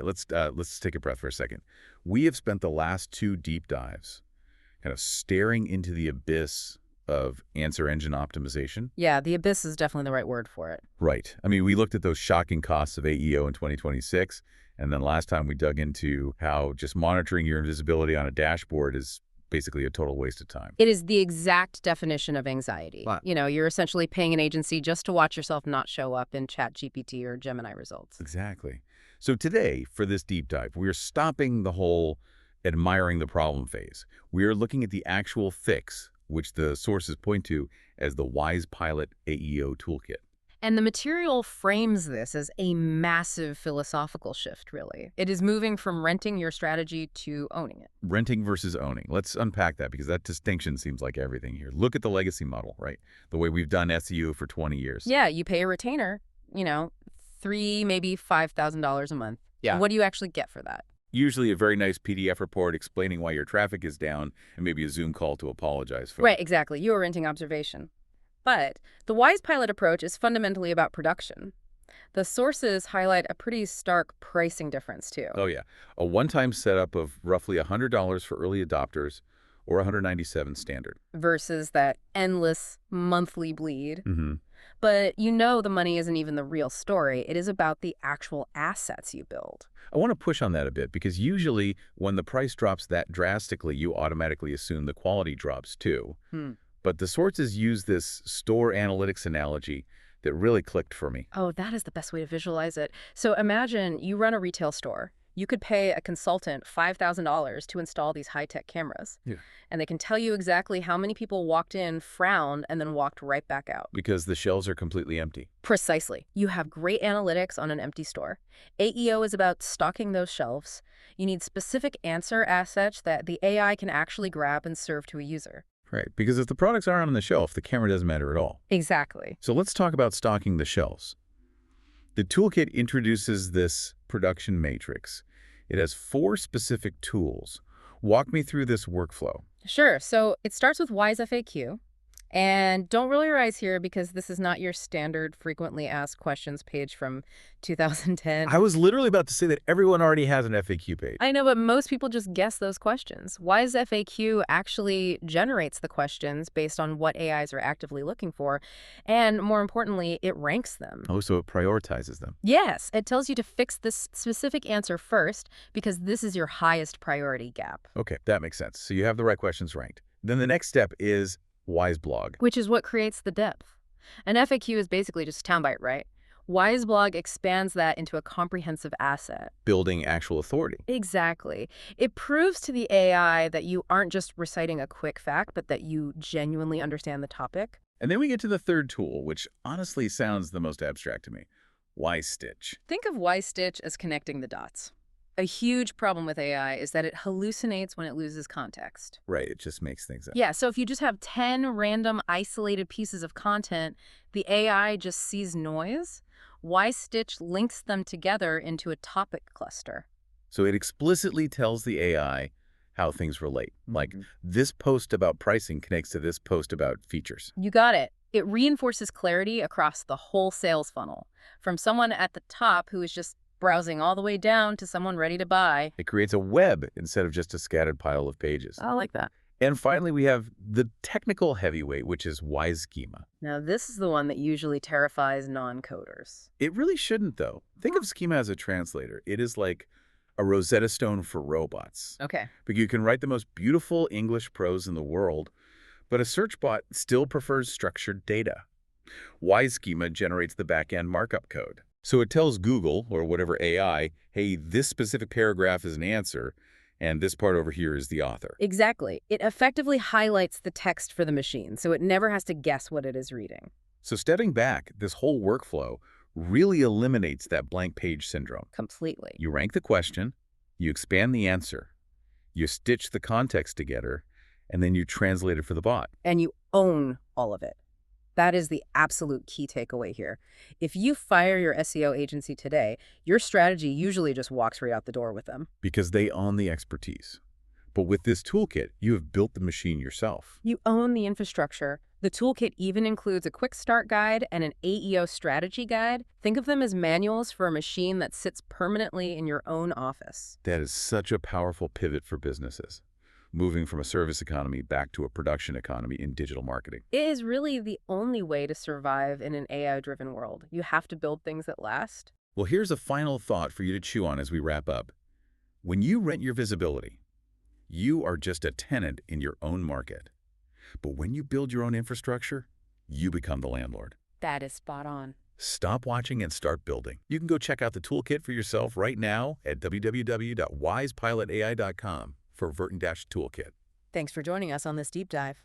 let's take a breath for a second. We have spent the last 2 deep dives kind of staring into the abyss of answer engine optimization. Yeah, the abyss is definitely the right word for it. Right. I mean, we looked at those shocking costs of AEO in 2026, and then last time we dug into how just monitoring your invisibility on a dashboard is basically a total waste of time. It is the exact definition of anxiety. Wow. You know, you're essentially paying an agency just to watch yourself not show up in ChatGPT or Gemini results. Exactly. So today, for this deep dive, we're stopping the whole admiring the problem phase. We are looking at the actual fix, which the sources point to as the WisePilot AEO Toolkit. And the material frames this as a massive philosophical shift, really. It is moving from renting your strategy to owning it. Renting versus owning. Let's unpack that because that distinction seems like everything here. Look at the legacy model, right? The way we've done SEO for 20 years. Yeah, you pay a retainer, you know, $3,000, maybe $5,000 a month. Yeah. What do you actually get for that? Usually a very nice PDF report explaining why your traffic is down and maybe a Zoom call to apologize for. Right, exactly. You are renting observation. But the WisePilot approach is fundamentally about production. The sources highlight a pretty stark pricing difference, too. Oh, yeah. A one-time setup of roughly $100 for early adopters or $197 standard. Versus that endless monthly bleed. Mm-hmm. But you know the money isn't even the real story. It is about the actual assets you build. I want to push on that a bit because usually when the price drops that drastically, you automatically assume the quality drops too. But the sources use this store analytics analogy that really clicked for me. Oh, that is the best way to visualize it. So imagine you run a retail store. You could pay a consultant $5,000 to install these high-tech cameras. Yeah. And they can tell you exactly how many people walked in, frowned, and then walked right back out. Because the shelves are completely empty. Precisely. You have great analytics on an empty store. AEO is about stocking those shelves. You need specific answer assets that the AI can actually grab and serve to a user. Right, because if the products aren't on the shelf, the camera doesn't matter at all. Exactly. So let's talk about stocking the shelves. The toolkit introduces this production matrix. It has 4 specific tools. Walk me through this workflow. Sure. So it starts with WiseFAQ. And don't roll your eyes here because this is not your standard frequently asked questions page from 2010. I was literally about to say that everyone already has an FAQ page. I know, but most people just guess those questions. WiseFAQ actually generates the questions based on what AIs are actively looking for. And more importantly, it ranks them. Oh, so it prioritizes them. Yes, it tells you to fix this specific answer first because this is your highest priority gap. Okay, that makes sense. So you have the right questions ranked. Then the next step is WiseBlog. Which is what creates the depth. An FAQ is basically just a soundbite, right? WiseBlog expands that into a comprehensive asset. Building actual authority. Exactly. It proves to the AI that you aren't just reciting a quick fact, but that you genuinely understand the topic. And then we get to the third tool, which honestly sounds the most abstract to me. WiseStitch. Think of WiseStitch as connecting the dots. A huge problem with AI is that it hallucinates when it loses context. Right, it just makes things up. Yeah, so if you just have 10 random isolated pieces of content, the AI just sees noise. WiseStitch links them together into a topic cluster. So it explicitly tells the AI how things relate. Like, this post about pricing connects to this post about features. You got it. It reinforces clarity across the whole sales funnel, from someone at the top who is just browsing all the way down to someone ready to buy. It creates a web instead of just a scattered pile of pages. I like that. And finally, we have the technical heavyweight, which is WiseSchema. Now, this is the one that usually terrifies non-coders. It really shouldn't, though. Think of schema as a translator. It is like a Rosetta Stone for robots. Okay. But you can write the most beautiful English prose in the world, but a search bot still prefers structured data. WiseSchema generates the back-end markup code. So it tells Google, or whatever AI, hey, this specific paragraph is an answer, and this part over here is the author. Exactly. It effectively highlights the text for the machine, so it never has to guess what it is reading. So stepping back, this whole workflow really eliminates that blank page syndrome. Completely. You rank the question, you expand the answer, you stitch the context together, and then you translate it for the bot. And you own all of it. That is the absolute key takeaway here. If you fire your SEO agency today, your strategy usually just walks right out the door with them. Because they own the expertise. But with this toolkit, you have built the machine yourself. You own the infrastructure, The toolkit even includes a quick start guide and an AEO strategy guide. Think of them as manuals for a machine that sits permanently in your own office. That is such a powerful pivot for businesses, moving from a service economy back to a production economy in digital marketing. It is really the only way to survive in an AI-driven world. You have to build things that last. Well, here's a final thought for you to chew on as we wrap up. When you rent your visibility, you are just a tenant in your own market. But when you build your own infrastructure, you become the landlord. That is spot on. Stop watching and start building. You can go check out the toolkit for yourself right now at www.wisepilotai.com for Vertin-Toolkit. Thanks for joining us on this deep dive.